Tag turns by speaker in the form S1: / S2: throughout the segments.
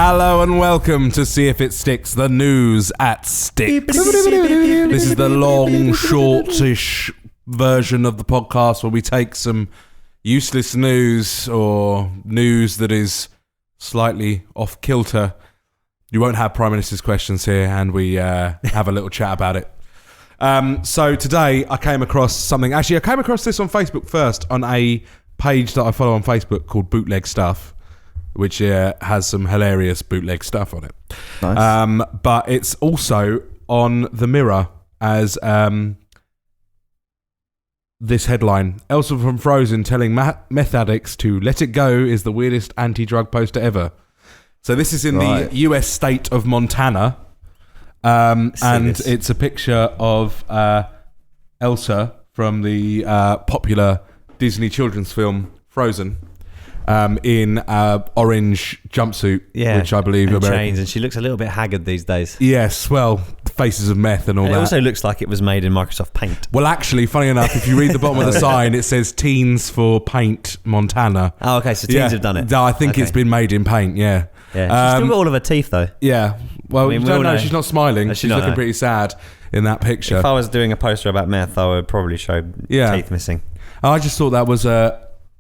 S1: Hello and welcome to See If It Sticks, the news at Sticks. This is the long, shortish version of the podcast where we take some useless news or news that is slightly off kilter. You won't have Prime Minister's questions here, and we have a little chat about it. So today I came across something. Actually, I came across this on Facebook first on a page that I follow on Facebook called Bootleg Stuff, which has some hilarious bootleg stuff on it.
S2: Nice.
S1: But it's also on The Mirror as this headline: Elsa from Frozen telling meth addicts to let it go is the weirdest anti-drug poster ever. So this is in the US state of Montana. And it's a picture of Elsa from the popular Disney children's film Frozen. In orange jumpsuit, which I believe
S3: and
S1: American.
S3: chains, and she looks a little bit haggard these days.
S1: Yes, well, faces of meth and all that.
S3: It also looks like it was made in Microsoft Paint.
S1: Well, actually, funny enough, if you read the bottom of the sign, it says Teens for Paint Montana.
S3: Oh, okay, so teens have done it.
S1: No, I think it's been made in paint, yeah.
S3: She's still got all of her teeth, though.
S1: Yeah. Well, you don't know, she's not smiling.
S3: She's
S1: looking pretty sad in that picture.
S3: If I was doing a poster about meth, I would probably show teeth missing.
S1: I just thought that was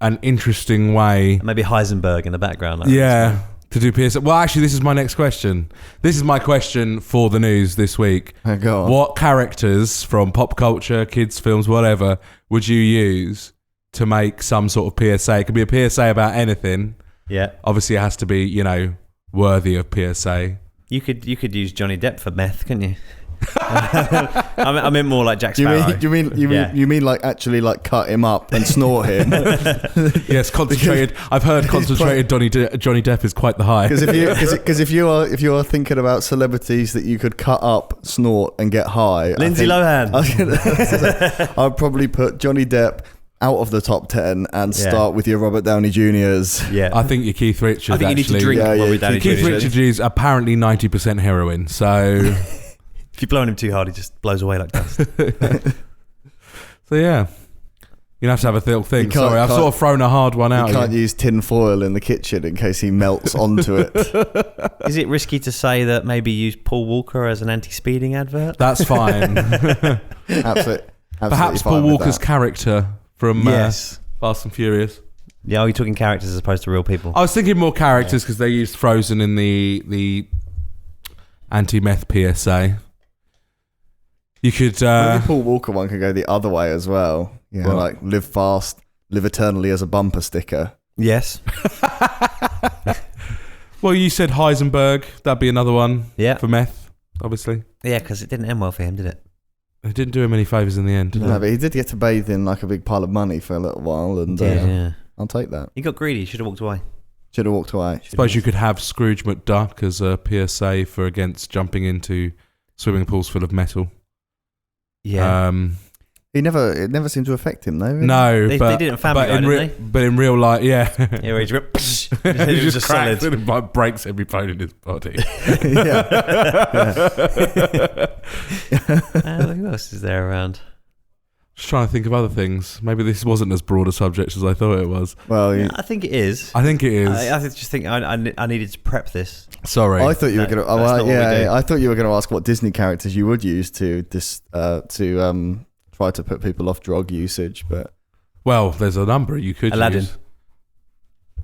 S1: an interesting way.
S3: Maybe Heisenberg in the background.
S1: To do PSA. Well, actually, this is my next question. This is my question for the news this week.
S2: Oh, go on.
S1: What characters from pop culture, kids' films, whatever, would you use to make some sort of PSA? It could be a PSA about anything.
S3: Yeah.
S1: Obviously, it has to be, worthy of PSA.
S3: You could use Johnny Depp for meth, couldn't you? I meant more like Jack Sparrow.
S2: You mean like actually like cut him up and snort him?
S1: Yes, concentrated. I've heard concentrated Johnny Depp is quite the high.
S2: Because if you are thinking about celebrities that you could cut up, snort, and get high,
S3: Lindsay Lohan.
S2: I'd probably put Johnny Depp out of the top 10 and start with your Robert Downey Jr.'s.
S1: Yeah, I think your Keith Richards.
S3: I think you need to drink Robert Downey Jr.
S1: Keith Richards is apparently 90% heroin, so.
S3: If you're blowing him too hard, he just blows away like dust.
S1: So yeah, you have to have a little thing. Sorry, I've sort of thrown a hard one out.
S2: You can't use tin foil in the kitchen in case he melts onto it.
S3: Is it risky to say that maybe use Paul Walker as an anti-speeding advert?
S1: That's fine.
S2: Absolutely.
S1: Perhaps Paul Walker's character from Fast and Furious.
S3: Yeah, are you talking characters as opposed to real people?
S1: I was thinking more characters because they used Frozen in the anti-meth PSA. You could...
S2: the Paul Walker one could go the other way as well. Like live fast, live eternally as a bumper sticker.
S3: Yes.
S1: Well, you said Heisenberg. That'd be another one for meth, obviously.
S3: Yeah, because it didn't end well for him, did it?
S1: It didn't do him any favours in the end.
S2: No, but he did get to bathe in like a big pile of money for a little while. And I'll take that.
S3: He got greedy. Should have walked away.
S1: Suppose you could have Scrooge McDuck as a PSA for against jumping into swimming pools full of metal.
S3: Yeah.
S2: It never seemed to affect him, though. Really.
S1: No,
S3: they did it in Family Guy, didn't they?
S1: But in real life, yeah.
S3: Yeah, he
S1: just cracks and it breaks every bone in his body.
S3: Who else is there around?
S1: Just trying to think of other things. Maybe this wasn't as broad a subject as I thought it was.
S2: Well,
S3: I think it is.
S1: I
S3: just think I needed to prep this.
S1: Sorry,
S2: I thought you were going to. I thought you were going to ask what Disney characters you would use to try to put people off drug usage. But
S1: there's a number you could
S3: Aladdin.
S1: use.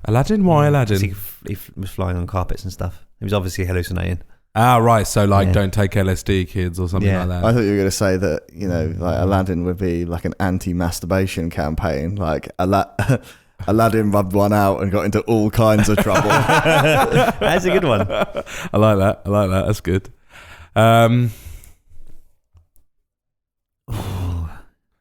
S1: Aladdin? Why Aladdin?
S3: He was flying on carpets and stuff. He was obviously hallucinating.
S1: Ah, right. So, don't take LSD, kids, or something like that.
S2: I thought you were going to say that, like Aladdin would be like an anti-masturbation campaign. Like Aladdin rubbed one out and got into all kinds of trouble.
S3: That's a good one.
S1: I like that. That's good.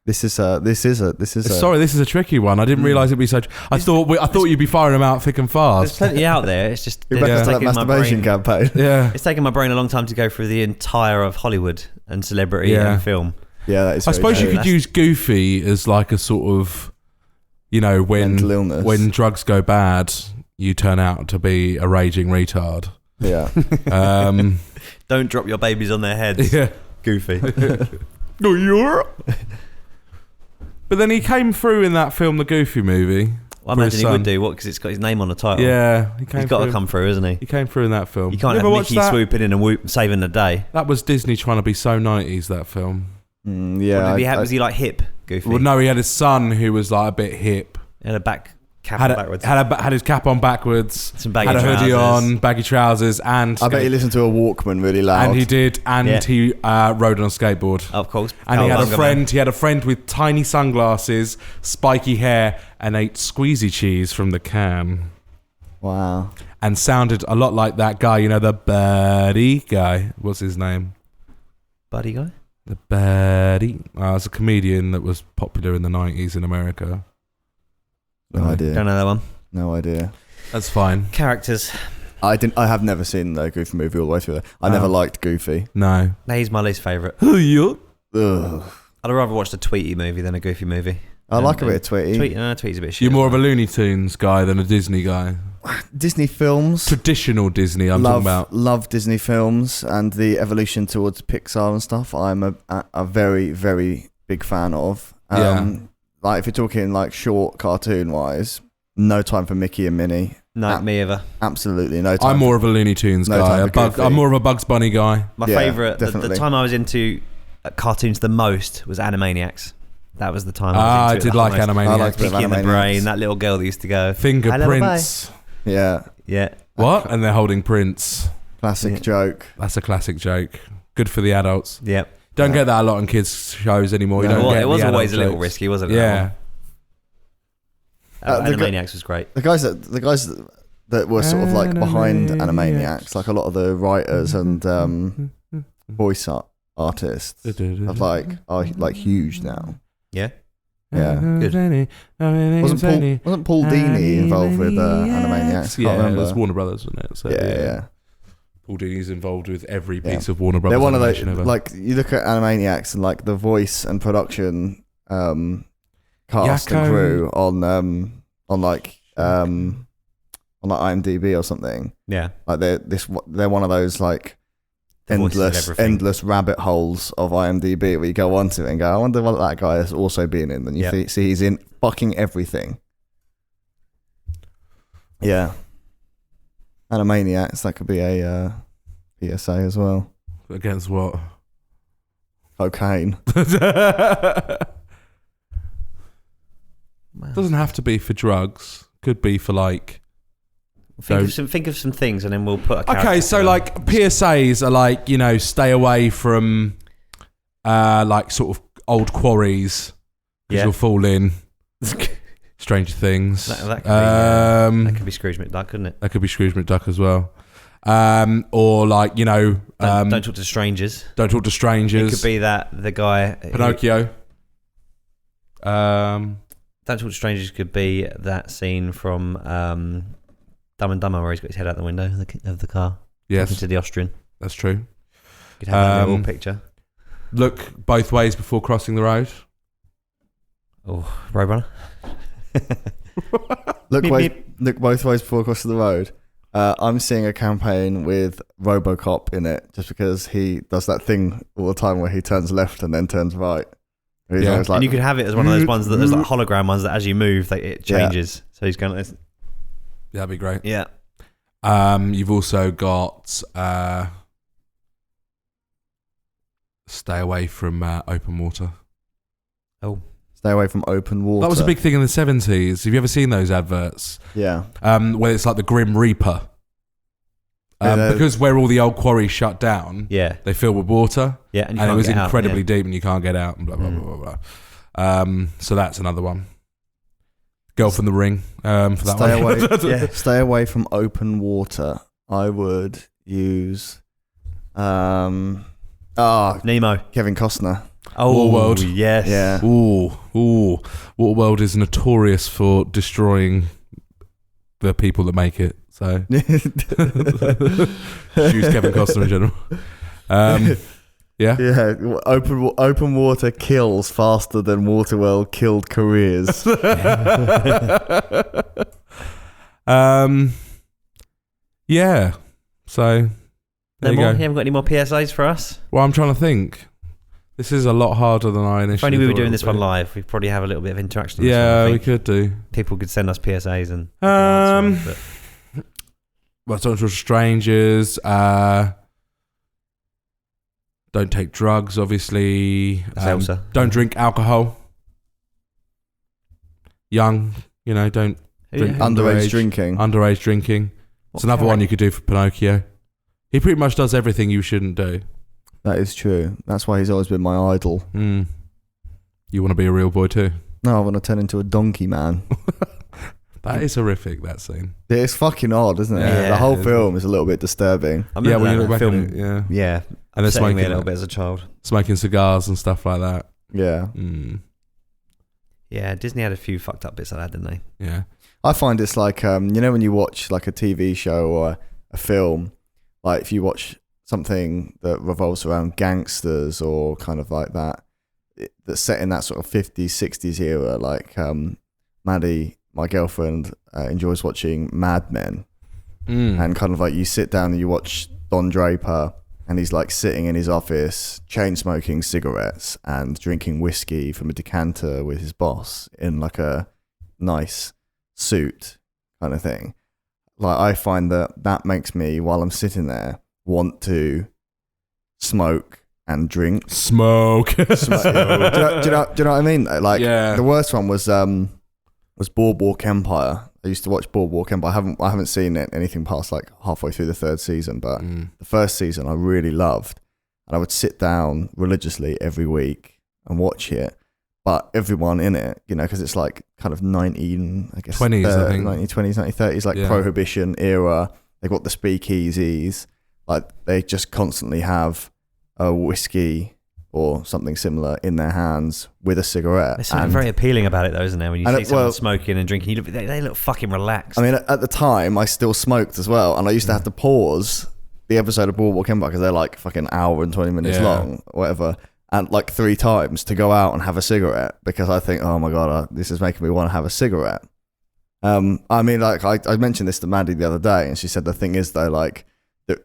S2: This is a
S1: tricky one. I didn't realise it'd be so. I thought you'd be firing them out thick and fast.
S3: There's plenty out there. It's just
S2: that masturbation campaign.
S1: Yeah,
S3: it's taken my brain a long time to go through the entire of Hollywood and celebrity and film.
S2: Yeah, that is.
S1: I suppose you could use Goofy as like a sort of, when drugs go bad, you turn out to be a raging retard.
S2: Yeah.
S3: Don't drop your babies on their heads.
S1: Yeah,
S3: Goofy.
S1: No, you're. But then he came through in that film, the Goofy movie.
S3: I
S1: for his
S3: imagine he
S1: son.
S3: would do what because it's got his name on the title.
S1: Yeah,
S3: He's got to come through, isn't he?
S1: He came through in that film.
S3: You can't
S1: Never
S3: have
S1: watched
S3: Mickey
S1: that?
S3: swooping in and saving the day.
S1: That was Disney trying to be so 90s, that film.
S2: Yeah.
S3: Was he like hip, Goofy?
S1: Well, no, he had his son who was like a bit hip.
S3: He had a back cap
S1: Had,
S3: on backwards.
S1: had his cap on backwards.
S3: Some baggy
S1: had a hoodie
S3: trousers.
S1: on, baggy trousers, and
S2: I bet he listened to a Walkman really loud.
S1: and he did, and
S3: Yeah.
S1: he rode on a skateboard.
S3: Of course.
S1: And he had a
S3: Cowabunga
S1: friend.
S3: Man.
S1: He had a friend with tiny sunglasses, spiky hair, and ate squeezy cheese from the can.
S2: Wow.
S1: And sounded a lot like that guy. You know, the birdie guy. What's his name?
S3: Buddy guy?
S1: The birdie. It's a comedian that was popular in the 90s in America.
S2: No idea.
S3: Don't know that one.
S2: No idea.
S1: That's fine.
S3: Characters.
S2: I have never seen the Goofy movie all the way through. I never liked Goofy.
S1: No.
S3: No, he's my least favourite.
S2: Ugh.
S3: I'd rather watch the Tweety movie than a Goofy movie.
S2: I like a bit of Tweety.
S3: Tweety's a bit shit.
S1: You're more of a Looney Tunes guy than a Disney guy.
S2: Disney films.
S1: Traditional Disney, I'm talking about.
S2: Love Disney films and the evolution towards Pixar and stuff. I'm a very, very big fan of. Like if you're talking like short cartoon wise, no time for Mickey and Minnie.
S3: No, me either.
S2: Absolutely no time.
S1: I'm more of a Looney Tunes
S2: No
S1: guy.
S2: time for Goofy.
S1: I'm more of a Bugs Bunny guy.
S3: My
S2: Yeah,
S3: favourite, the
S2: definitely.
S3: time I was into cartoons the most was Animaniacs. That was the time
S1: I
S3: was into
S1: did
S3: it the
S1: like
S3: most.
S1: Animaniacs.
S2: I liked a bit of
S3: Pinky in the
S2: Animaniacs.
S3: Brain, that little girl that used to go,
S1: Fingerprints.
S2: Yeah,
S3: yeah.
S1: What? And they're holding Prince.
S2: classic
S3: Yeah.
S2: joke.
S1: That's a classic joke. Good for the adults.
S3: Yep.
S1: Don't get that a lot on kids' shows anymore. You
S2: No.
S1: don't
S3: Well,
S1: get
S3: it was
S1: the adult
S3: always a little
S1: jokes.
S3: risky, wasn't it?
S1: Yeah.
S2: The
S3: Animaniacs was great.
S2: The guys that were sort of like behind Animaniacs, like a lot of the writers and voice artists, are like huge now.
S3: Yeah.
S2: Yeah.
S3: Good.
S2: Wasn't Paul Dini involved with Animaniacs? I
S1: Yeah,
S2: can't
S1: it
S2: remember.
S1: was Warner Brothers, wasn't it? So,
S2: Yeah.
S1: Paul Dini's involved with every
S2: Yeah.
S1: piece of Warner Brothers.
S2: They're one of those,
S1: animation ever.
S2: like, you look at Animaniacs and like the voice and production cast
S1: Yakko.
S2: and crew on IMDb or something.
S3: Yeah.
S2: Like they're one of those like
S3: The voices of everything.
S2: endless rabbit holes of IMDb where you go onto it and go, I wonder what that guy has also been in. And you
S3: Yep.
S2: see he's in fucking everything. Yeah. Animaniacs, that could be a PSA as well.
S1: Against what?
S2: Cocaine.
S1: Doesn't have to be for drugs. Could be for like.
S3: Think of some things and then we'll put a character
S1: Okay, so
S3: together.
S1: like PSAs are like, you know, stay away from like sort of old quarries because
S3: Yeah.
S1: you'll fall in. Stranger Things.
S3: that could be Scrooge McDuck, couldn't it?
S1: That could be Scrooge McDuck as well. Or like, you know,
S3: Don't talk to strangers.
S1: Don't talk to strangers.
S3: It could be that the guy
S1: Pinocchio.
S3: Don't talk to strangers could be that scene from Dumb and Dumber where he's got his head out the window of the car.
S1: Yes,
S3: Talking to the Austrian.
S1: that's true.
S3: You could have that little picture.
S1: Look both ways before crossing the road.
S3: Oh, Roadrunner.
S2: Look
S3: Meep,
S2: both ways before crossing the road. I'm seeing a campaign with RoboCop in it just because he does that thing all the time where he turns left and then turns right. He's
S1: Yeah.
S2: always like,
S3: And you could have it as one of those ones that there's like hologram ones that as you move, it
S2: Yeah.
S3: changes. So he's going like this.
S1: That'd be great.
S3: Yeah.
S1: You've also got stay away from open water.
S3: Oh.
S2: stay away from open water.
S1: That was a big thing in the 70s. Have you ever seen those adverts?
S2: Yeah.
S1: Where it's like the Grim Reaper. Because where all the old quarries shut down,
S3: Yeah.
S1: they fill with water.
S3: Yeah.
S1: And,
S3: you
S1: it
S3: can't
S1: was
S3: get out,
S1: incredibly
S3: yeah.
S1: deep and you can't get out and blah, blah, blah, blah, blah. So that's another one. Girl from the Ring for that
S2: Stay
S1: one.
S2: away.
S3: Yeah.
S2: Stay away from open water. I would use
S3: Nemo.
S2: Kevin Costner.
S3: Oh,
S1: Waterworld.
S3: yes.
S2: Yeah.
S1: Ooh. Waterworld is notorious for destroying the people that make it. So choose Kevin Costner in general. Yeah.
S2: Yeah, open water kills faster than Waterworld killed careers.
S1: Yeah. So there
S3: No
S1: you
S3: more?
S1: go.
S3: You haven't got any more PSAs for us?
S1: Well, I'm trying to think. This is a lot harder than I initially
S3: If only we were
S1: thought
S3: doing
S1: it
S3: this
S1: would
S3: one
S1: be.
S3: live, we'd probably have a little bit of interaction. On this
S1: Yeah,
S3: one, I
S1: we
S3: think.
S1: could do.
S3: People could send us PSAs and.
S1: Well, talk to strangers. Don't take drugs, obviously.
S3: That's Elsa.
S1: Don't drink alcohol. Young, don't drink
S2: Underage drinking.
S1: Underage drinking. It's another one you could do for Pinocchio. He pretty much does everything you shouldn't do.
S2: That is true. That's why he's always been my idol.
S1: Mm. You want to be a real boy too?
S2: No, I want to turn into a donkey man.
S1: That is horrific, that scene.
S2: It's fucking odd, isn't it?
S1: Yeah,
S2: the whole
S1: it is.
S2: film is a little bit disturbing.
S3: I
S1: Yeah,
S3: remember
S1: when you
S3: that
S1: look back
S3: film.
S1: at it, yeah.
S3: Yeah,
S1: And they're
S3: upsetting me
S1: smoking
S3: a little bit as a child.
S1: Smoking cigars and stuff like that.
S2: Yeah.
S1: Mm.
S3: Yeah, Disney had a few fucked up bits like that, didn't they?
S1: Yeah.
S2: I find it's like, when you watch like a TV show or a film, like if you watch something that revolves around gangsters or kind of like that, that's set in that sort of 50s, 60s era, like Maddie, my girlfriend, enjoys watching Mad Men. And kind of like you sit down and you watch Don Draper and he's like sitting in his office, chain smoking cigarettes and drinking whiskey from a decanter with his boss in like a nice suit kind of thing. Like I find that makes me, while I'm sitting there, want to smoke and drink.
S1: Smoke.
S2: Do you know what I mean? Like the worst one was Boardwalk Empire. I used to watch Boardwalk Empire. I haven't seen anything past like halfway through the third season, but the first season I really loved, and I would sit down religiously every week and watch it. But everyone in it, because it's like kind of 1920s, I think 1920s, 1930s, like Prohibition era. They've got the speakeasies, like they just constantly have a whiskey or something similar in their hands with a cigarette.
S3: There's something very appealing about it, though, isn't there? When you see someone smoking and drinking, they look fucking relaxed.
S2: I mean, at the time, I still smoked as well, and I used to have to pause the episode of Boardwalk Empire because they're like fucking hour and 20 minutes long, or whatever, and like 3 times to go out and have a cigarette because I think, oh my god, this is making me want to have a cigarette. I mean, like I mentioned this to Maddie the other day, and she said the thing is though, like the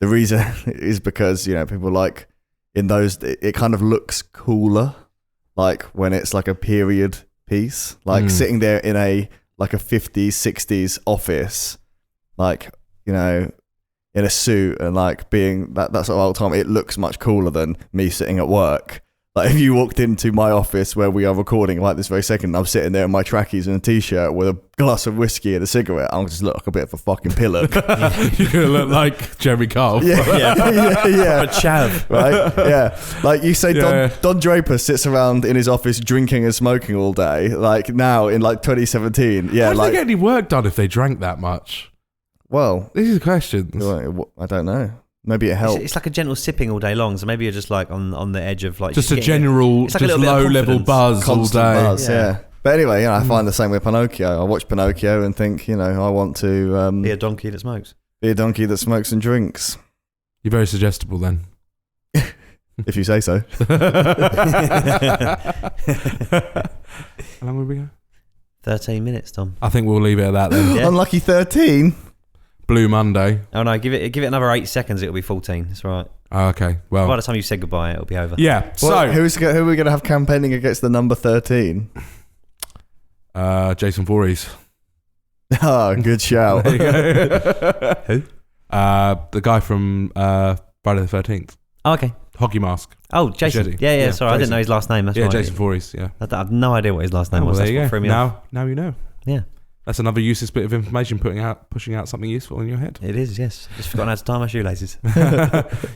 S2: reason is because people like. In those, it kind of looks cooler, like when it's like a period piece, like sitting there in a 50s, 60s office, like, in a suit and like being that sort of old time, it looks much cooler than me sitting at work. Like if you walked into my office where we are recording like this very second, I'm sitting there in my trackies and a t-shirt with a glass of whiskey and a cigarette, I'll just look like a bit of a fucking pillock.
S1: You're going to look like Jeremy Kyle.
S2: Yeah.
S3: A chav.
S2: Right? Yeah. Like you say, Don Draper sits around in his office drinking and smoking all day. Like now in like 2017. Yeah.
S1: How do they get any work done if they drank that much?
S2: Well,
S1: these are questions.
S2: I don't know. Maybe it helps.
S3: It's like a gentle sipping all day long, so maybe you're just like on the edge of like...
S1: Just a general,
S3: like
S1: just low-level buzz
S2: constant
S1: all day.
S2: Buzz, yeah. But anyway, I find the same with Pinocchio. I watch Pinocchio and think, I want to...
S3: be a donkey that smokes.
S2: Be a donkey that smokes and drinks.
S1: You're very suggestible then.
S2: If you say so.
S1: How long will we go?
S3: 13 minutes, Tom.
S1: I think we'll leave it at that then.
S3: Yeah.
S2: Unlucky 13.
S1: Blue Monday.
S3: Oh no, give it another 8 seconds, it'll be 14. That's right.
S1: Oh, okay, well.
S3: By the time you said goodbye, it'll be over.
S1: Yeah, so.
S2: Who are we going to have campaigning against the number 13?
S1: Jason Voorhees.
S2: Oh, good shout.
S1: There you go.
S3: Who?
S1: The guy from Friday the 13th.
S3: Oh, okay.
S1: Hockey mask.
S3: Oh, Jason.
S1: Machete.
S3: Yeah,
S1: Yeah,
S3: sorry, I didn't
S1: Jason.
S3: know his last name. That's right.
S1: Jason Voorhees, yeah.
S3: I have no idea what his last name
S1: Oh,
S3: was.
S1: well,
S3: That's
S1: there you
S3: what
S1: go.
S3: threw me off.
S1: Now you know.
S3: Yeah.
S1: That's another useless bit of information pushing out something useful in your head.
S3: It is, yes. Just forgotten how to tie my shoelaces.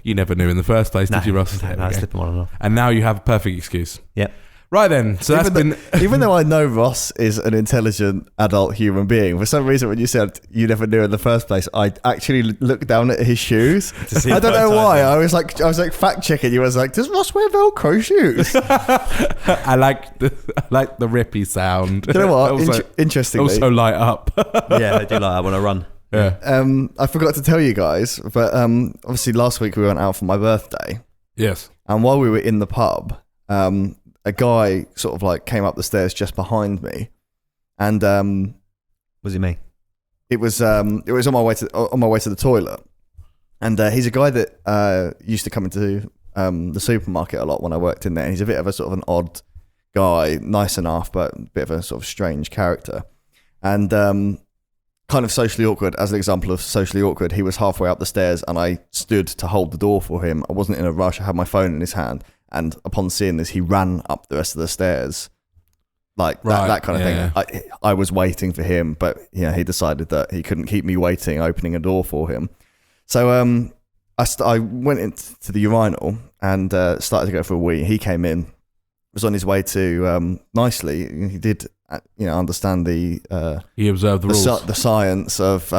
S1: You never knew in the first place, did you, Ross?
S3: No, I slip them on and off.
S1: And now you have a perfect excuse.
S3: Yep.
S1: Right then, so
S2: Even though I know Ross is an intelligent adult human being, for some reason when you said you never knew in the first place, I actually looked down at his shoes. I don't know why. I was like fact checking you. I was like, does Ross wear Velcro shoes?
S1: I like the rippy sound.
S2: Do you know what?
S1: Also,
S2: interestingly,
S1: also light up.
S3: Yeah, they do like that when I run.
S1: Yeah.
S2: I forgot to tell you guys, but obviously last week we went out for my birthday.
S1: Yes.
S2: And while we were in the pub, a guy sort of like came up the stairs just behind me, and
S3: Was it me?
S2: it was on my way to the toilet, and he's a guy that used to come into the supermarket a lot when I worked in there. He's a bit of a sort of an odd guy, nice enough, but a bit of a sort of strange character. And kind of socially awkward. As an example of socially awkward, he was halfway up the stairs and I stood to hold the door for him. I wasn't in a rush. I had my phone in his hand. And upon seeing this, he ran up the rest of the stairs. Like that kind of thing. I was waiting for him, but he decided that he couldn't keep me waiting, opening a door for him. So I went into the urinal and started to go for a wee. He came in, was on his way to nicely. He did, understand he
S1: observed the rules,
S2: the science of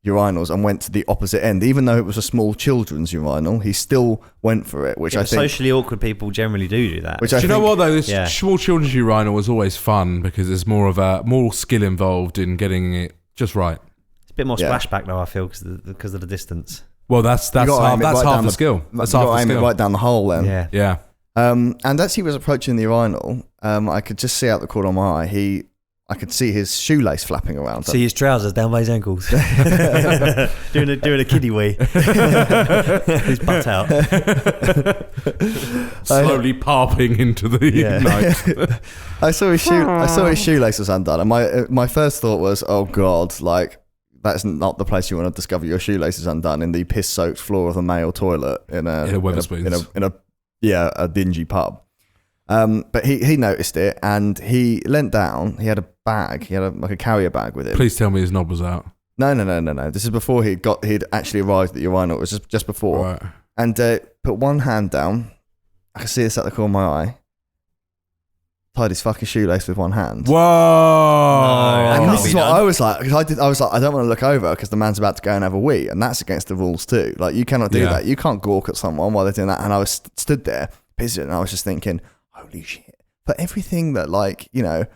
S2: urinals, and went to the opposite end. Even though it was a small children's urinal, he still went for it, which I think
S3: socially awkward people generally do that.
S2: Which
S1: do you know what though? This small children's urinal was always fun because there's more skill involved in getting it just right.
S3: It's a bit more splashback though, I feel, because of the distance.
S1: Well, that's half the skill. That's half the skill.
S2: Right down the hole then.
S3: Yeah.
S2: And as he was approaching the urinal, I could just see out the corner of my eye, I could see his shoelace flapping around.
S3: See his trousers down by his ankles. doing a kiddie wee. His butt out.
S1: Slowly popping into the night.
S2: I saw his shoelace was undone, and my first thought was, oh God, like that's not the place you want to discover your shoelace is undone, in the piss-soaked floor of a male toilet in a dingy pub. But he noticed it and he leant down. He had a bag. He had like a carrier bag with him.
S1: Please tell me his knob was out.
S2: No. This is before he'd actually arrived at the urinal. It was just before.
S1: Right.
S2: And put one hand down. I can see this at the corner of my eye. Tied his fucking shoelace with one hand.
S1: Whoa!
S2: And this is what I was like. Because I was like, I don't want to look over because the man's about to go and have a wee, and that's against the rules too. Like you cannot do that. You can't gawk at someone while they're doing that. And I was stood there, pissing, and I was just thinking, holy shit! For everything that, like, if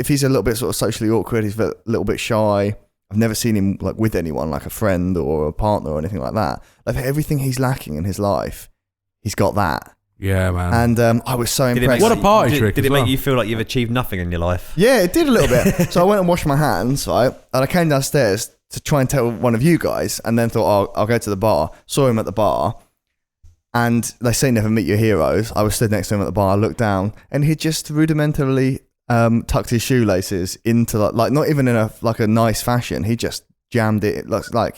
S2: he's a little bit sort of socially awkward, he's a little bit shy. I've never seen him like with anyone, like a friend or a partner or anything like that. Like for everything he's lacking in his life, he's got that.
S1: Yeah, man.
S2: And I was so impressed.
S1: What a party trick!
S3: Did it make you feel like you've achieved nothing in your life?
S2: Yeah, it did a little bit. So I went and washed my hands, right? And I came downstairs to try and tell one of you guys, and then thought, I'll go to the bar. Saw him at the bar. And they say never meet your heroes. I was stood next to him at the bar. I looked down, and he just rudimentarily tucked his shoelaces into like not even in a nice fashion. He just jammed it. It looked like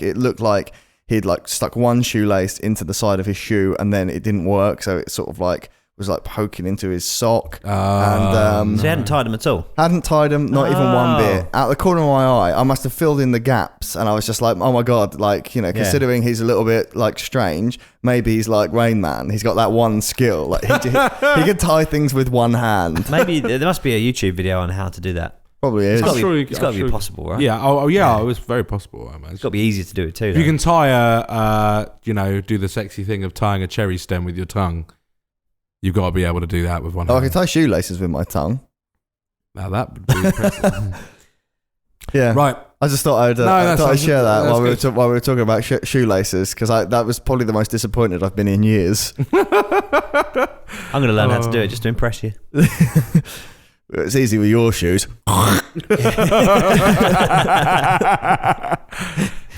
S2: he'd like stuck one shoelace into the side of his shoe, and then it didn't work. So it sort of like was like poking into his sock.
S3: So he hadn't tied them at all?
S2: Hadn't tied them, not even one bit. Out the corner of my eye, I must have filled in the gaps, and I was just like, oh my God, like, considering he's a little bit like strange, maybe he's like Rain Man. He's got that one skill. Like he can tie things with one hand.
S3: Maybe there must be a YouTube video on how to do that.
S2: Probably is.
S3: It's got to be possible, right?
S1: Yeah. Yeah. It was very possible. I
S3: It's got to be easy to do it too.
S1: If you can tie do the sexy thing of tying a cherry stem with your tongue, you've got to be able to do that with one hand.
S2: I can tie shoelaces with my tongue.
S1: Now that would be impressive.
S2: Yeah.
S1: Right.
S2: I just thought I'd share that while we were talking about shoelaces, because that was probably the most disappointed I've been in years.
S3: I'm going to learn how to do it just to impress you.
S2: It's easy with your shoes.
S1: That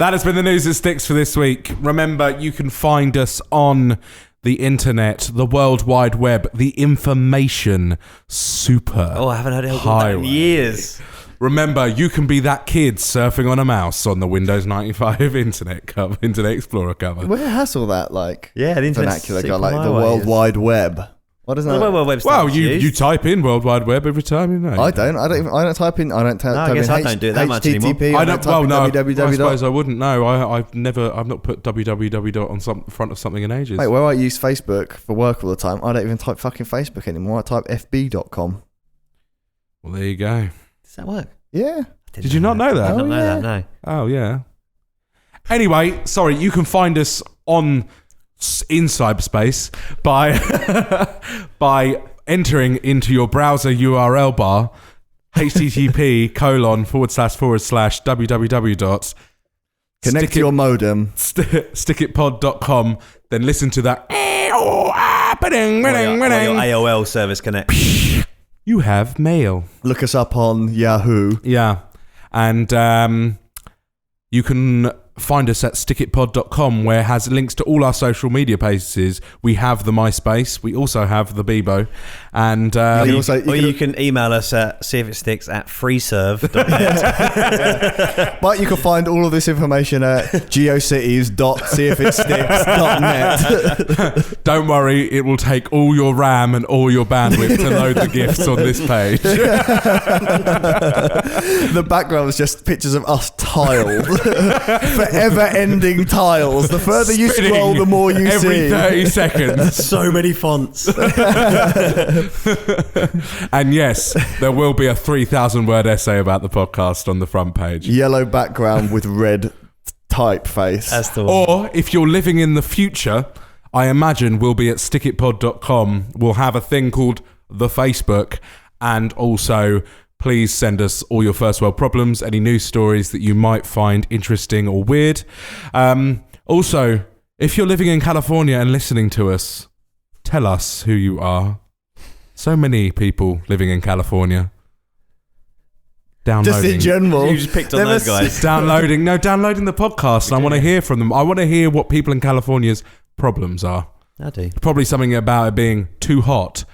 S1: has been the news that sticks for this week. Remember, you can find us on the internet, the World Wide Web, the information super.
S3: Oh, I haven't heard of that in years.
S1: Remember, you can be that kid surfing on a mouse on the Windows 95 Internet Explorer cover.
S2: Where has all that
S3: the
S2: vernacular got, like the World Wide Web? What is that?
S3: Well,
S1: you type in World Wide Web every time, you know.
S2: I don't type in. I don't type
S3: I guess
S2: in
S3: I don't do it that much anymore.
S2: HTTP.
S1: I suppose I wouldn't know. I've not put www on front of something in ages.
S2: Wait, where I use Facebook for work all the time, I don't even type fucking Facebook anymore. I type fb.com.
S1: Well, there you go.
S3: Does that work?
S2: Yeah.
S1: Did you not know that?
S3: I didn't know that, no.
S1: Oh, yeah. Anyway, sorry, you can find us in cyberspace by entering into your browser URL bar http://www.
S2: Connect to your modem.
S1: Stickitpod.com. Then listen to that.
S3: Your AOL service connects.
S1: You have mail.
S2: Look us up on Yahoo.
S1: Yeah. And you can find us at stickitpod.com, where it has links to all our social media pages. We have the MySpace. We also have the Bebo. And
S3: you can email us at seeifitsticks@freeserve.net.
S2: But you can find all of this information at geocities.seeifitsticks.net.
S1: Don't worry, it will take all your RAM and all your bandwidth to load the GIFs on this page.
S2: The background is just pictures of us tiled. Forever ending tiles. The further you scroll, the more you
S1: every
S2: see.
S1: 30 seconds.
S3: So many fonts.
S1: And yes, there will be a 3,000-word essay about the podcast on the front page.
S2: Yellow background with red typeface.
S3: That's the one.
S1: Or if you're living in the future, I imagine we'll be at stickitpod.com. We'll have a thing called the Facebook, and also please send us all your first world problems, any news stories that you might find interesting or weird. Also, if you're living in California and listening to us, tell us who you are. So many people living in California. Downloading.
S2: Just in general.
S3: You just picked on those guys.
S1: Downloading the podcast. And I want to hear from them. I want to hear what people in California's problems are.
S3: I do.
S1: Probably something about it being too hot,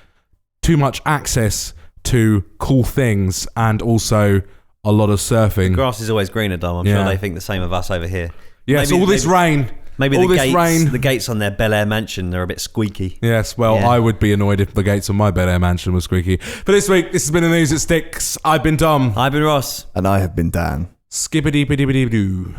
S1: too much access to cool things, and also a lot of surfing.
S3: Grass is always greener, Dom. I'm sure they think the same of us over here.
S1: Yes, all this rain.
S3: Maybe
S1: all
S3: the gates on their Bel Air mansion, they're a bit squeaky.
S1: Yes, well, I would be annoyed if the gates on my Bel Air mansion were squeaky. For this week, this has been the News That Sticks. I've been Dom.
S3: I've been Ross.
S2: And I have been Dan.
S1: Skibbity bitty bitty doo.